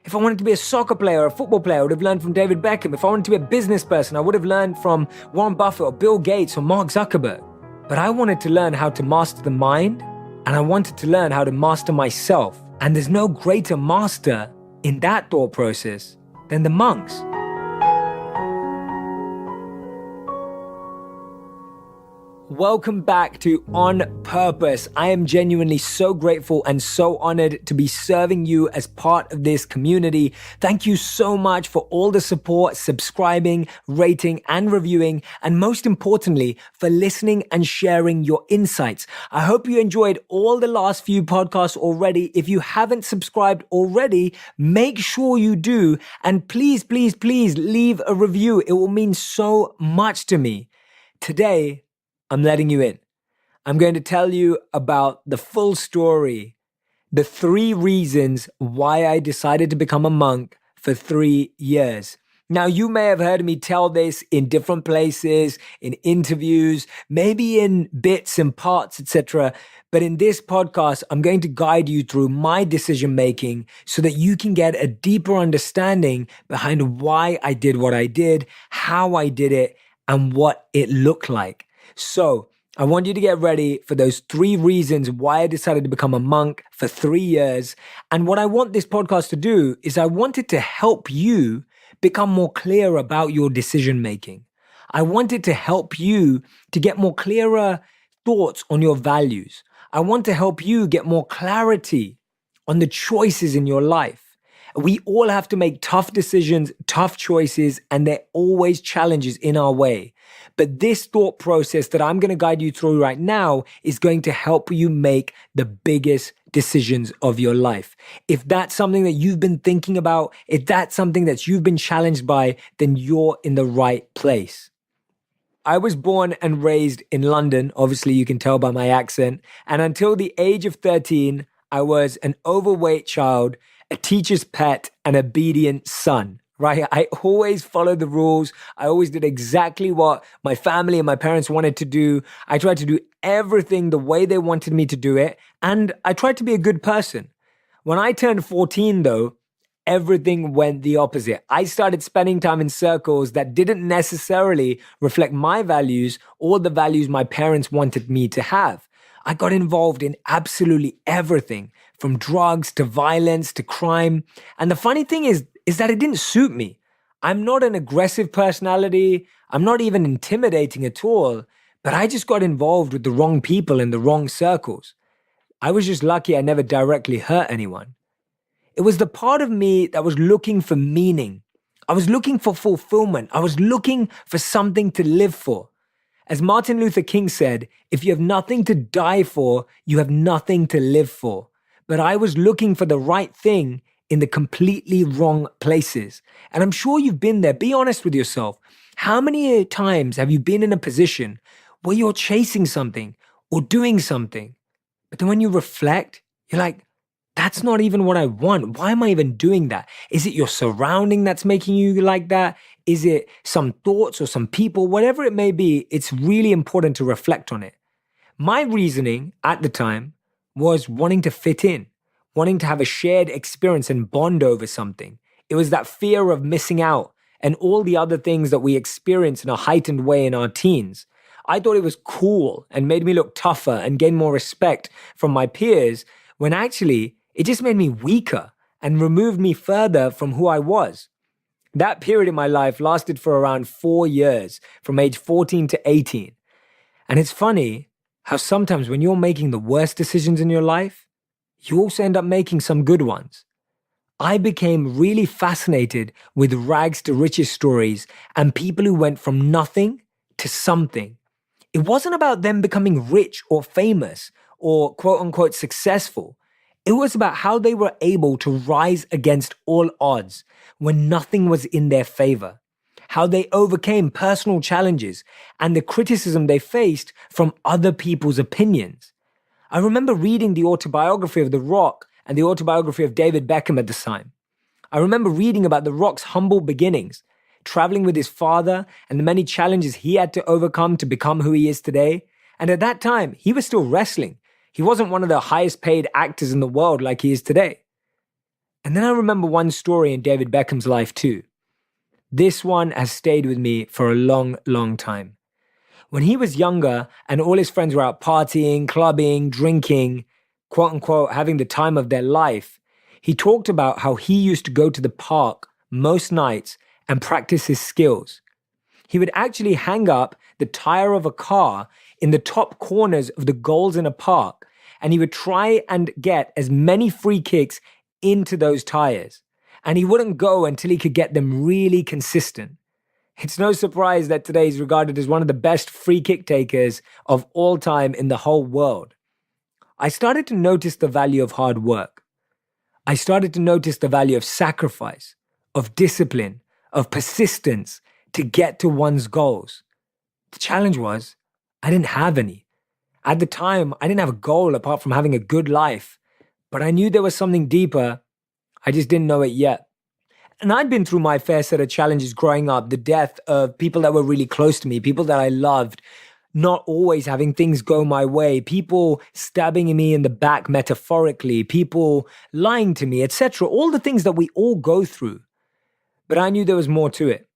If I wanted to be a soccer player or a football player, I would have learned from David Beckham. If I wanted to be a business person, I would have learned from Warren Buffett or Bill Gates or Mark Zuckerberg. But I wanted to learn how to master the mind, and I wanted to learn how to master myself. And there's no greater master in that thought process than the monks. Welcome back to On Purpose. I am genuinely so grateful and so honored to be serving you as part of this community. Thank you so much for all the support, subscribing, rating, and reviewing, and most importantly, for listening and sharing your insights. I hope you enjoyed all the last few podcasts already. If you haven't subscribed already, make sure you do. And please, please, please leave a review. It will mean so much to me. Today, I'm letting you in. I'm going to tell you about the full story, the 3 reasons why I decided to become a monk for 3 years. Now, you may have heard me tell this in different places, in interviews, maybe in bits and parts, etc. But in this podcast, I'm going to guide you through my decision making so that you can get a deeper understanding behind why I did what I did, how I did it, and what it looked like. So I want you to get ready for those 3 reasons why I decided to become a monk for 3 years. And what I want this podcast to do is I want it to help you become more clear about your decision making. I want it to help you to get more clearer thoughts on your values. I want to help you get more clarity on the choices in your life. We all have to make tough decisions, tough choices, and there are always challenges in our way. But this thought process that I'm going to guide you through right now is going to help you make the biggest decisions of your life. If that's something that you've been thinking about, if that's something that you've been challenged by, then you're in the right place. I was born and raised in London. Obviously, you can tell by my accent. And until the age of 13, I was an overweight child, a teacher's pet, an obedient son, right? I always followed the rules. I always did exactly what my family and my parents wanted to do. I tried to do everything the way they wanted me to do it. And I tried to be a good person. When I turned 14, though, everything went the opposite. I started spending time in circles that didn't necessarily reflect my values or the values my parents wanted me to have. I got involved in absolutely everything, from drugs to violence to crime. And the funny thing is that it didn't suit me. I'm not an aggressive personality. I'm not even intimidating at all, but I just got involved with the wrong people in the wrong circles. I was just lucky I never directly hurt anyone. It was the part of me that was looking for meaning. I was looking for fulfillment. I was looking for something to live for. As Martin Luther King said, if you have nothing to die for, you have nothing to live for. But I was looking for the right thing in the completely wrong places. And I'm sure you've been there. Be honest with yourself. How many times have you been in a position where you're chasing something or doing something, but then when you reflect, you're like, that's not even what I want. Why am I even doing that? Is it your surrounding that's making you like that? Is it some thoughts or some people? Whatever it may be, it's really important to reflect on it. My reasoning at the time was wanting to fit in, wanting to have a shared experience and bond over something. It was that fear of missing out and all the other things that we experience in a heightened way in our teens. I thought it was cool and made me look tougher and gain more respect from my peers, when actually it just made me weaker and removed me further from who I was. That period in my life lasted for around 4 years, from age 14 to 18. And it's funny how sometimes when you're making the worst decisions in your life, you also end up making some good ones. I became really fascinated with rags to riches stories and people who went from nothing to something. It wasn't about them becoming rich or famous or quote unquote successful. It was about how they were able to rise against all odds when nothing was in their favor, how they overcame personal challenges and the criticism they faced from other people's opinions. I remember reading the autobiography of The Rock and the autobiography of David Beckham at the time. I remember reading about The Rock's humble beginnings, traveling with his father and the many challenges he had to overcome to become who he is today. And at that time, he was still wrestling. He wasn't one of the highest paid actors in the world like he is today. And then I remember one story in David Beckham's life too. This one has stayed with me for a long, long time. When he was younger and all his friends were out partying, clubbing, drinking, quote unquote, having the time of their life, he talked about how he used to go to the park most nights and practice his skills. He would actually hang up the tire of a car in the top corners of the goals in a park, and he would try and get as many free kicks into those tires. And he wouldn't go until he could get them really consistent. It's no surprise that today he's regarded as one of the best free kick takers of all time in the whole world. I started to notice the value of hard work. I started to notice the value of sacrifice, of discipline, of persistence to get to one's goals. The challenge was, I didn't have any. At the time, I didn't have a goal apart from having a good life, but I knew there was something deeper. I just didn't know it yet. And I'd been through my fair set of challenges growing up, the death of people that were really close to me, people that I loved, not always having things go my way, people stabbing me in the back metaphorically, people lying to me, etc. All the things that we all go through. But I knew there was more to it.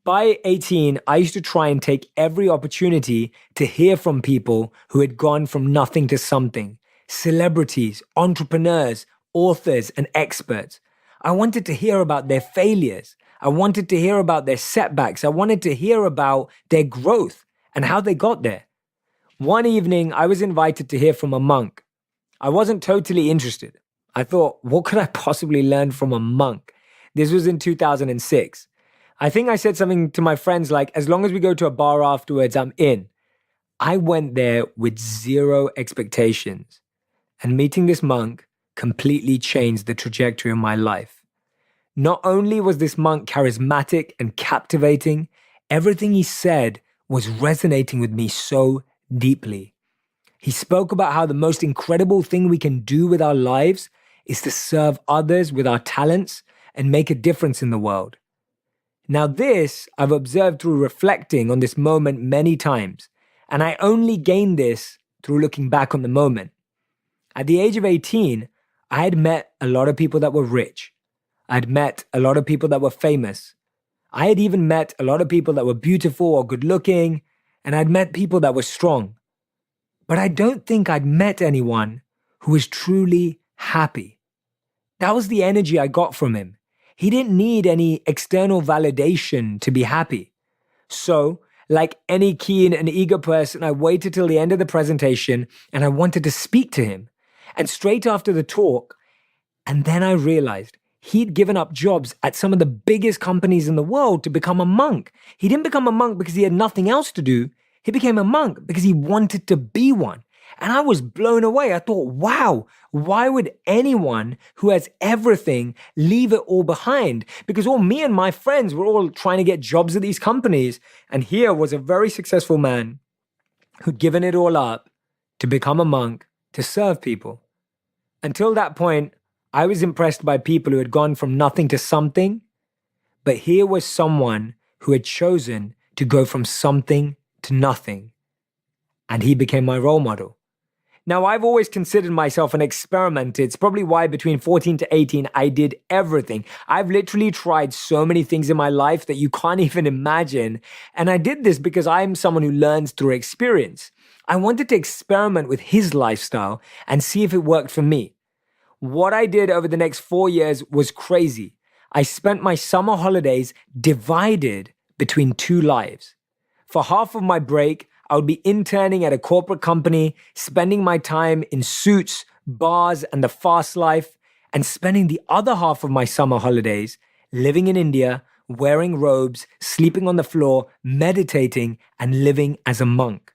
By 18, I used to try and take every opportunity to hear from people who had gone from nothing to something. Celebrities, entrepreneurs, authors, and experts. I wanted to hear about their failures. I wanted to hear about their setbacks. I wanted to hear about their growth and how they got there. One evening, I was invited to hear from a monk. I wasn't totally interested. I thought, what could I possibly learn from a monk? This was in 2006. I think I said something to my friends like, as long as we go to a bar afterwards, I'm in. I went there with zero expectations. And meeting this monk completely changed the trajectory of my life. Not only was this monk charismatic and captivating, everything he said was resonating with me so deeply. He spoke about how the most incredible thing we can do with our lives is to serve others with our talents and make a difference in the world. Now this, I've observed through reflecting on this moment many times, and I only gained this through looking back on the moment. At the age of 18, I had met a lot of people that were rich. I'd met a lot of people that were famous. I had even met a lot of people that were beautiful or good looking, and I'd met people that were strong. But I don't think I'd met anyone who was truly happy. That was the energy I got from him. He didn't need any external validation to be happy. So, like any keen and eager person, I waited till the end of the presentation and I wanted to speak to him. And straight after the talk, and then I realized he'd given up jobs at some of the biggest companies in the world to become a monk. He didn't become a monk because he had nothing else to do. He became a monk because he wanted to be one. And I was blown away. I thought, wow, why would anyone who has everything leave it all behind? Because all me and my friends were all trying to get jobs at these companies. And here was a very successful man who'd given it all up to become a monk, to serve people. Until that point, I was impressed by people who had gone from nothing to something. But here was someone who had chosen to go from something to nothing. And he became my role model. Now, I've always considered myself an experimenter. It's probably why between 14 to 18, I did everything. I've literally tried so many things in my life that you can't even imagine. And I did this because I'm someone who learns through experience. I wanted to experiment with his lifestyle and see if it worked for me. What I did over the next 4 years was crazy. I spent my summer holidays divided between two lives. For half of my break, I would be interning at a corporate company, spending my time in suits, bars, and the fast life, and spending the other half of my summer holidays living in India, wearing robes, sleeping on the floor, meditating, and living as a monk.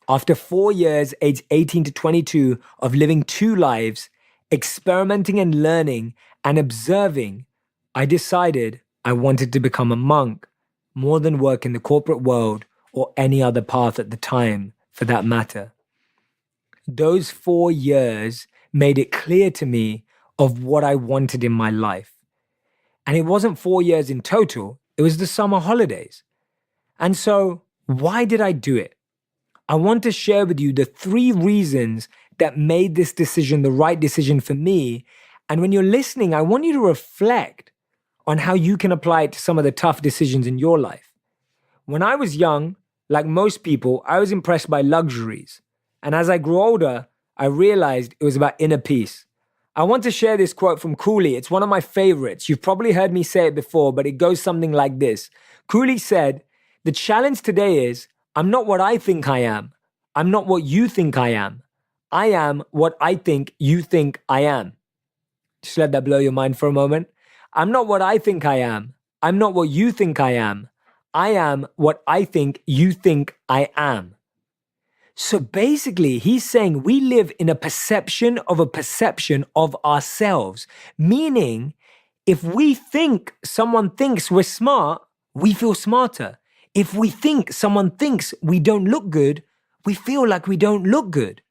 After 4 years, aged 18 to 22, of living two lives, experimenting and learning and observing, I decided I wanted to become a monk more than work in the corporate world or any other path at the time, for that matter. Those 4 years made it clear to me of what I wanted in my life. And it wasn't 4 years in total, it was the summer holidays. And so, why did I do it? I want to share with you the 3 reasons that made this decision the right decision for me And when you're listening, I want you to reflect on how you can apply it to some of the tough decisions in your life. When I was young, like most people, I was impressed by luxuries. And as I grew older, I realized it was about inner peace. I want to share this quote from Cooley. It's one of my favorites. You've probably heard me say it before, but it goes something like this. Cooley said, "The challenge today is, I'm not what I think I am. I'm not what you think I am. I am what I think you think I am." Just let that blow your mind for a moment. I'm not what I think I am. I'm not what you think I am. I am what I think you think I am. So basically, he's saying we live in a perception of ourselves. Meaning, if we think someone thinks we're smart, we feel smarter. If we think someone thinks we don't look good, we feel like we don't look good.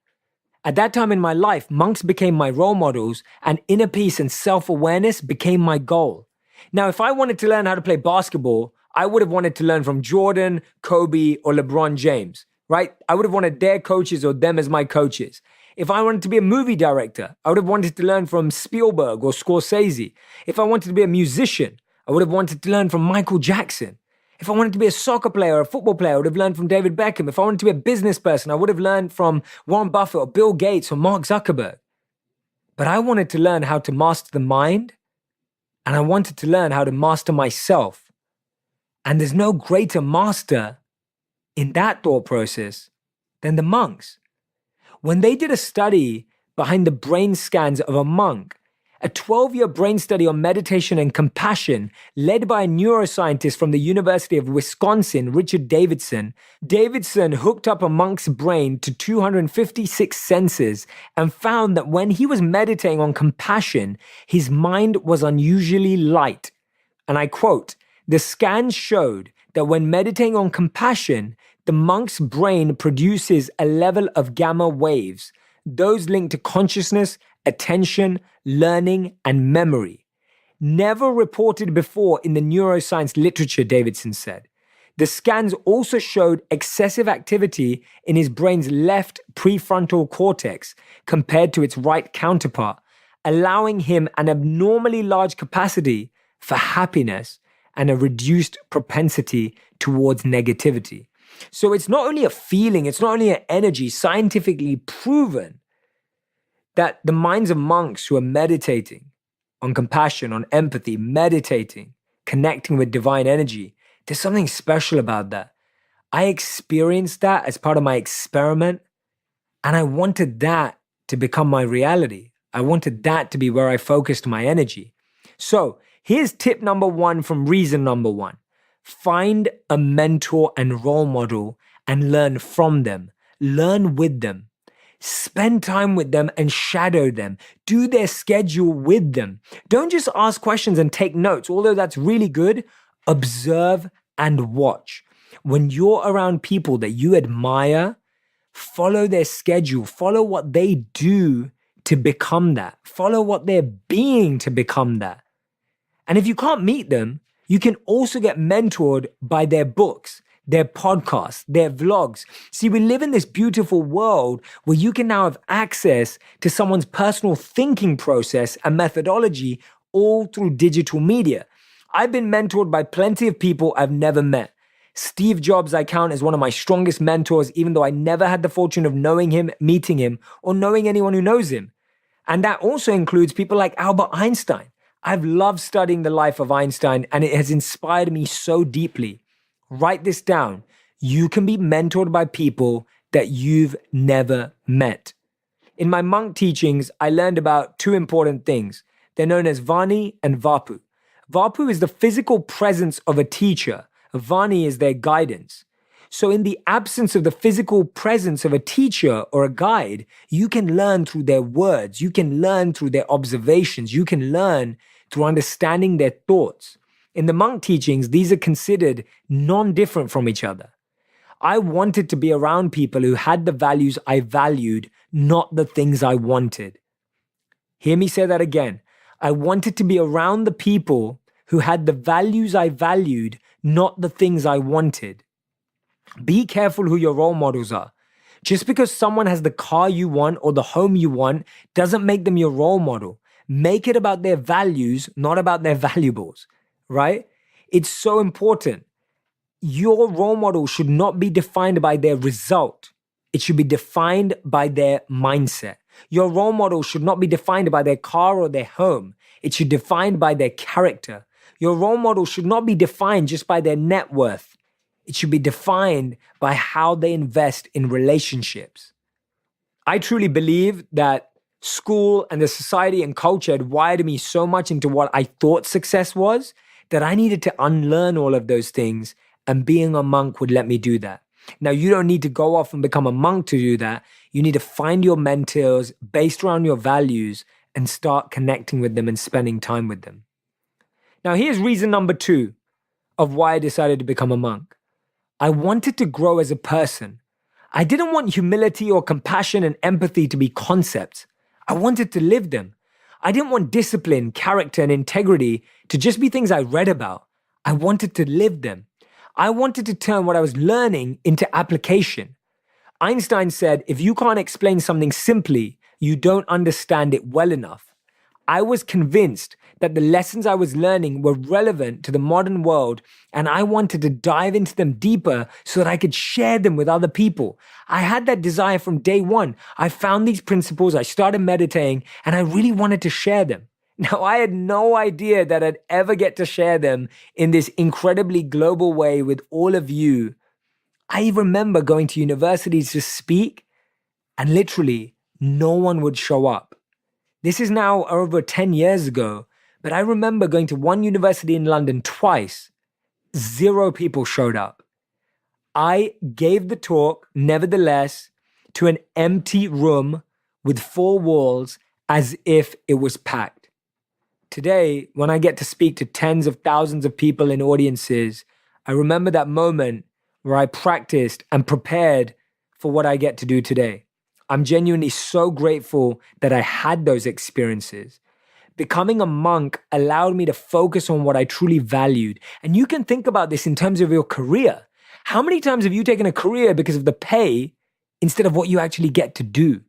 At that time in my life, monks became my role models and inner peace and self-awareness became my goal. Now, if I wanted to learn how to play basketball, I would have wanted to learn from Jordan, Kobe, or LeBron James, right? I would have wanted their coaches or them as my coaches. If I wanted to be a movie director, I would have wanted to learn from Spielberg or Scorsese. If I wanted to be a musician, I would have wanted to learn from Michael Jackson. If I wanted to be a soccer player or a football player, I would have learned from David Beckham. If I wanted to be a business person, I would have learned from Warren Buffett or Bill Gates or Mark Zuckerberg. But I wanted to learn how to master the mind, and I wanted to learn how to master myself. And there's no greater master in that thought process than the monks. When they did a study behind the brain scans of a monk, a 12-year brain study on meditation and compassion led by a neuroscientist from the University of Wisconsin, Richard Davidson. Davidson hooked up a monk's brain to 256 sensors and found that when he was meditating on compassion, his mind was unusually light. And I quote, "The scans showed that when meditating on compassion, the monk's brain produces a level of gamma waves, those linked to consciousness, attention, learning, and memory. Never reported before in the neuroscience literature," Davidson said. The scans also showed excessive activity in his brain's left prefrontal cortex compared to its right counterpart, allowing him an abnormally large capacity for happiness and a reduced propensity towards negativity. So it's not only a feeling, it's not only an energy, scientifically proven that the minds of monks who are meditating on compassion, on empathy, meditating, connecting with divine energy, there's something special about that. I experienced that as part of my experiment, and I wanted that to become my reality. I wanted that to be where I focused my energy. So here's tip number one from reason number one. Find a mentor and role model and learn from them. Learn with them. Spend time with them and shadow them. Do their schedule with them. Don't just ask questions and take notes, although that's really good. Observe and watch. When you're around people that you admire, follow their schedule. Follow what they do to become that. Follow what they're being to become that. And if you can't meet them, you can also get mentored by their books, their podcasts, their vlogs. See, we live in this beautiful world where you can now have access to someone's personal thinking process and methodology all through digital media. I've been mentored by plenty of people I've never met. Steve Jobs, I count as one of my strongest mentors, even though I never had the fortune of knowing him, meeting him, or knowing anyone who knows him. And that also includes people like Albert Einstein. I've loved studying the life of Einstein, and it has inspired me so deeply. Write this down. You can be mentored by people that you've never met. In my monk teachings, I learned about two important things. They're known as Vani and Vapu. Vapu is the physical presence of a teacher. Vani is their guidance. So in the absence of the physical presence of a teacher or a guide, you can learn through their words. You can learn through their observations. You can learn through understanding their thoughts. In the monk teachings, these are considered non-different from each other. I wanted to be around people who had the values I valued, not the things I wanted. Hear me say that again. I wanted to be around the people who had the values I valued, not the things I wanted. Be careful who your role models are. Just because someone has the car you want or the home you want doesn't make them your role model. Make it about their values, not about their valuables, right? It's so important. Your role model should not be defined by their result. It should be defined by their mindset. Your role model should not be defined by their car or their home. It should be defined by their character. Your role model should not be defined just by their net worth. It should be defined by how they invest in relationships. I truly believe that school and the society and culture had wired me so much into what I thought success was that I needed to unlearn all of those things, and being a monk would let me do that. Now, you don't need to go off and become a monk to do that. You need to find your mentors based around your values and start connecting with them and spending time with them. Now, here's reason number 2 of why I decided to become a monk. I wanted to grow as a person. I didn't want humility or compassion and empathy to be concepts. I wanted to live them. I didn't want discipline, character, and integrity to just be things I read about. I wanted to live them. I wanted to turn what I was learning into application. Einstein said, if you can't explain something simply, you don't understand it well enough. I was convinced that the lessons I was learning were relevant to the modern world, and I wanted to dive into them deeper so that I could share them with other people. I had that desire from day one. I found these principles, I started meditating, and I really wanted to share them. Now, I had no idea that I'd ever get to share them in this incredibly global way with all of you. I remember going to universities to speak, and literally no one would show up. This is now over 10 years ago, but I remember going to one university in London twice. 0 people showed up. I gave the talk, nevertheless, to an empty room with 4 walls as if it was packed. Today, when I get to speak to tens of thousands of people in audiences, I remember that moment where I practiced and prepared for what I get to do today. I'm genuinely so grateful that I had those experiences. Becoming a monk allowed me to focus on what I truly valued. And you can think about this in terms of your career. How many times have you taken a career because of the pay instead of what you actually get to do?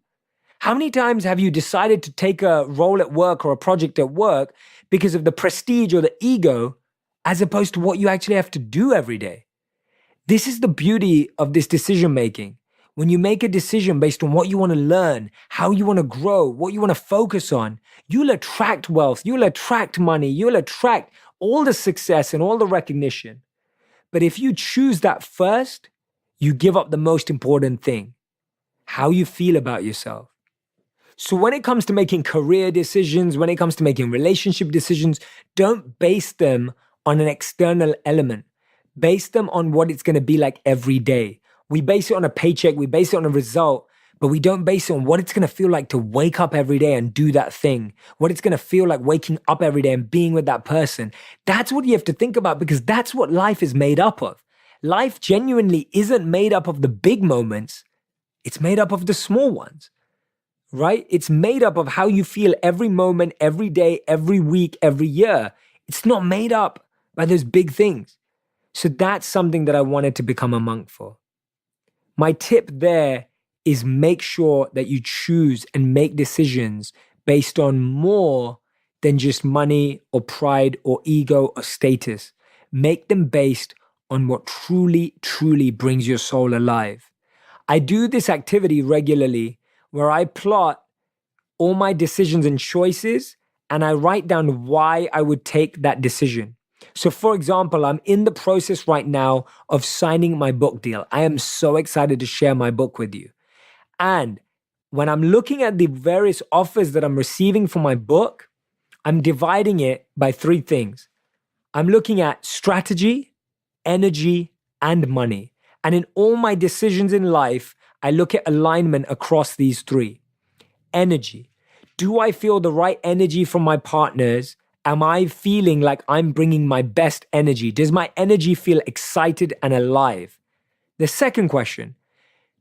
How many times have you decided to take a role at work or a project at work because of the prestige or the ego as opposed to what you actually have to do every day? This is the beauty of this decision making. When you make a decision based on what you want to learn, how you want to grow, what you want to focus on, you'll attract wealth, you'll attract money, you'll attract all the success and all the recognition. But if you choose that first, you give up the most important thing, how you feel about yourself. So when it comes to making career decisions, when it comes to making relationship decisions, don't base them on an external element. Base them on what it's going to be like every day. We base it on a paycheck, we base it on a result, but we don't base it on what it's going to feel like to wake up every day and do that thing, what it's going to feel like waking up every day and being with that person. That's what you have to think about, because that's what life is made up of. Life genuinely isn't made up of the big moments. It's made up of the small ones, right? It's made up of how you feel every moment, every day, every week, every year. It's not made up by those big things. So that's something that I wanted to become a monk for. My tip there is make sure that you choose and make decisions based on more than just money or pride or ego or status. Make them based on what truly, truly brings your soul alive. I do this activity regularly where I plot all my decisions and choices and I write down why I would take that decision. So for example, I'm in the process right now of signing my book deal. I am so excited to share my book with you. And when I'm looking at the various offers that I'm receiving for my book, I'm dividing it by 3 things. I'm looking at strategy, energy, and money. And in all my decisions in life, I look at alignment across these 3. Energy. Do I feel the right energy from my partners? Am I feeling like I'm bringing my best energy? Does my energy feel excited and alive? The second question,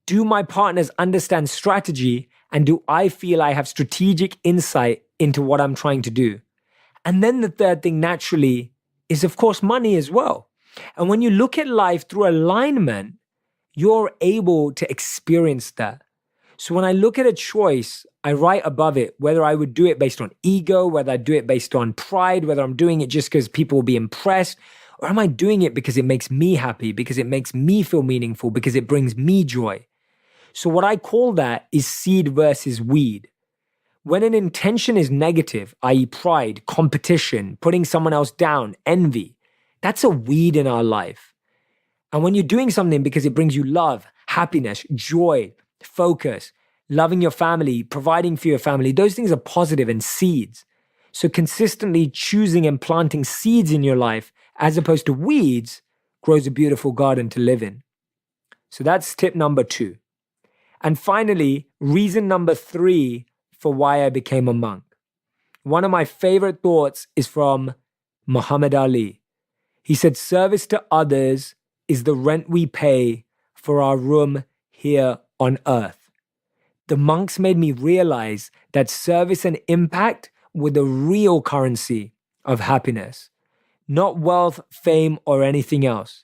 do my partners understand strategy, and do I feel I have strategic insight into what I'm trying to do? And then the third thing naturally is, of course, money as well. And when you look at life through alignment, you're able to experience that. So when I look at a choice, I write above it whether I would do it based on ego, whether I do it based on pride, whether I'm doing it just because people will be impressed, or am I doing it because it makes me happy, because it makes me feel meaningful, because it brings me joy? So what I call that is seed versus weed. When an intention is negative, i.e. pride, competition, putting someone else down, envy, that's a weed in our life. And when you're doing something because it brings you love, happiness, joy, focus, loving your family, providing for your family, those things are positive and seeds. So consistently choosing and planting seeds in your life as opposed to weeds grows a beautiful garden to live in. So that's tip number 2. And finally, reason number 3 for why I became a monk. One of my favorite thoughts is from Muhammad Ali. He said, service to others is the rent we pay for our room here on earth. The monks made me realize that service and impact were the real currency of happiness, not wealth, fame, or anything else.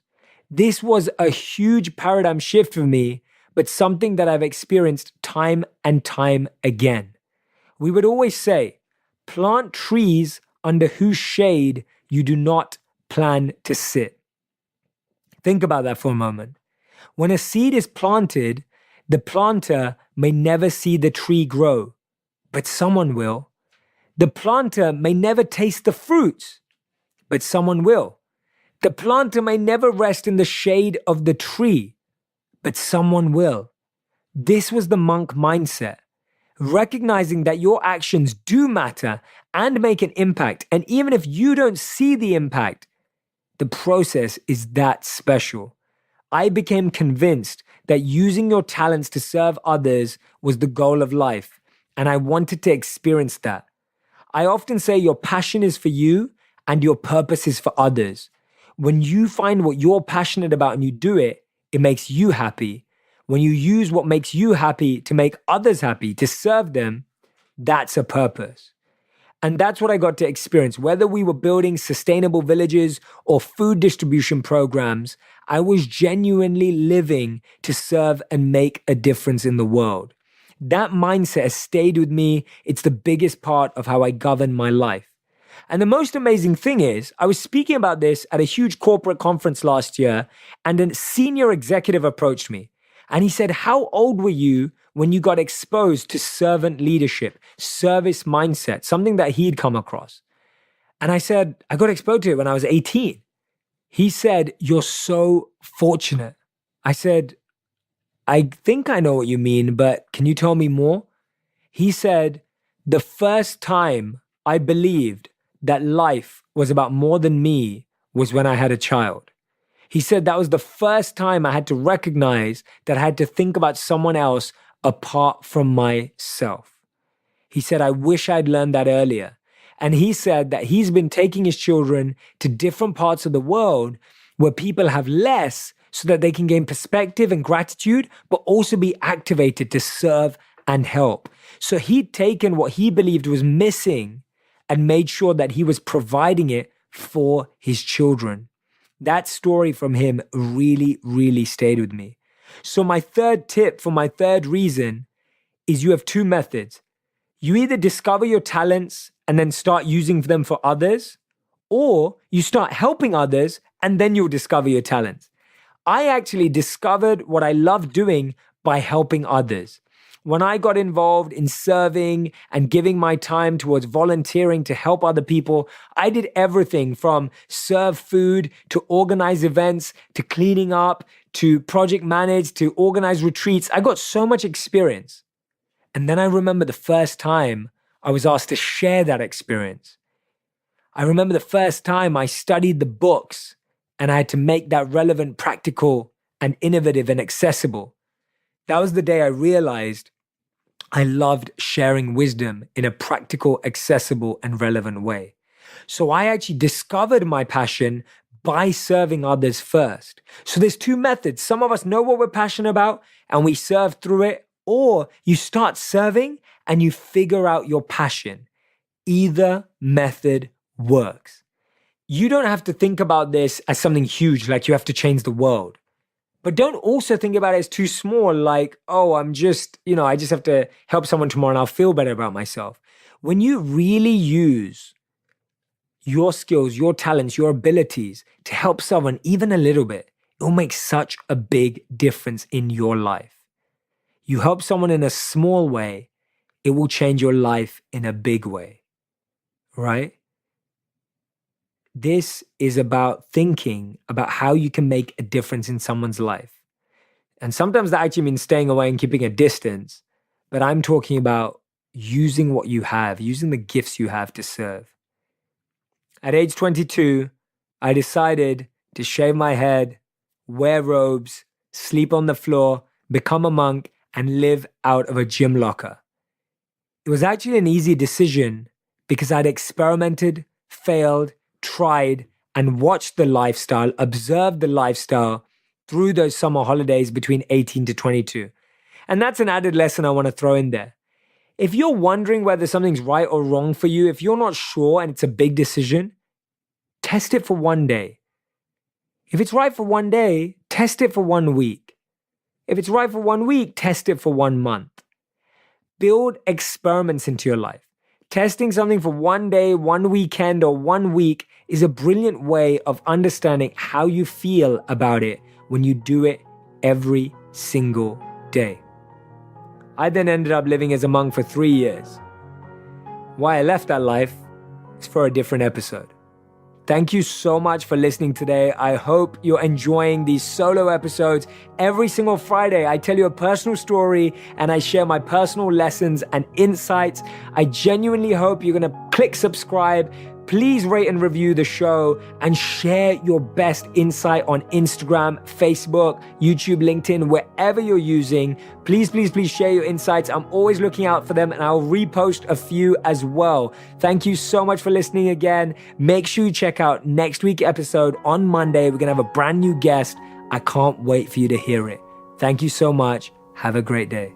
This was a huge paradigm shift for me, but something that I've experienced time and time again. We would always say, plant trees under whose shade you do not plan to sit. Think about that for a moment. When a seed is planted, the planter may never see the tree grow, but someone will. The planter may never taste the fruits, but someone will. The planter may never rest in the shade of the tree, but someone will. This was the monk mindset, recognizing that your actions do matter and make an impact. And even if you don't see the impact, the process is that special. I became convinced that using your talents to serve others was the goal of life, and I wanted to experience that. I often say your passion is for you and your purpose is for others. When you find what you're passionate about and you do it, it makes you happy. When you use what makes you happy to make others happy, to serve them, that's a purpose. And that's what I got to experience. Whether we were building sustainable villages or food distribution programs, I was genuinely living to serve and make a difference in the world. That mindset has stayed with me. It's the biggest part of how I govern my life. And the most amazing thing is, I was speaking about this at a huge corporate conference last year, and a senior executive approached me. And he said, how old were you when you got exposed to servant leadership, service mindset, something that he'd come across? And I said, I got exposed to it when I was 18. He said, you're so fortunate. I said, I think I know what you mean, but can you tell me more? He said, the first time I believed that life was about more than me was when I had a child. He said that was the first time I had to recognize that I had to think about someone else apart from myself. He said, I wish I'd learned that earlier. And he said that he's been taking his children to different parts of the world where people have less so that they can gain perspective and gratitude, but also be activated to serve and help. So he'd taken what he believed was missing and made sure that he was providing it for his children. That story from him really, really stayed with me. So my third tip for my third reason is you have 2 methods. You either discover your talents and then start using them for others, or you start helping others and then you'll discover your talents. I actually discovered what I love doing by helping others. When I got involved in serving and giving my time towards volunteering to help other people, I did everything from serve food to organize events to cleaning up to project manage to organize retreats. I got so much experience. And then I remember the first time I was asked to share that experience. I remember the first time I studied the books and I had to make that relevant, practical, and innovative and accessible. That was the day I realized I loved sharing wisdom in a practical, accessible, and relevant way. So I actually discovered my passion by serving others first. So there's 2 methods. Some of us know what we're passionate about and we serve through it, or you start serving and you figure out your passion. Either method works. You don't have to think about this as something huge, like you have to change the world. But don't also think about it as too small, like, oh, I just have to help someone tomorrow and I'll feel better about myself. When you really use your skills, your talents, your abilities to help someone even a little bit, it will make such a big difference in your life. You help someone in a small way, it will change your life in a big way, right? This is about thinking about how you can make a difference in someone's life. And sometimes that actually means staying away and keeping a distance. But I'm talking about using what you have, using the gifts you have to serve. At age 22, I decided to shave my head, wear robes, sleep on the floor, become a monk, and live out of a gym locker. It was actually an easy decision because I'd experimented, failed, tried, and watched the lifestyle, observed the lifestyle through those summer holidays between 18 to 22. And that's an added lesson I want to throw in there. If you're wondering whether something's right or wrong for you, if you're not sure and it's a big decision, test it for one day. If it's right for one day, test it for 1 week. If it's right for 1 week, test it for 1 month. Build experiments into your life. Testing something for 1 day, 1 weekend, or 1 week is a brilliant way of understanding how you feel about it when you do it every single day. I then ended up living as a monk for 3 years. Why I left that life is for a different episode. Thank you so much for listening today. I hope you're enjoying these solo episodes. Every single Friday, I tell you a personal story and I share my personal lessons and insights. I genuinely hope you're going to click subscribe. Please rate and review the show and share your best insight on Instagram, Facebook, YouTube, LinkedIn, wherever you're using. Please, please, please share your insights. I'm always looking out for them and I'll repost a few as well. Thank you so much for listening again. Make sure you check out next week's episode on Monday. We're going to have a brand new guest. I can't wait for you to hear it. Thank you so much. Have a great day.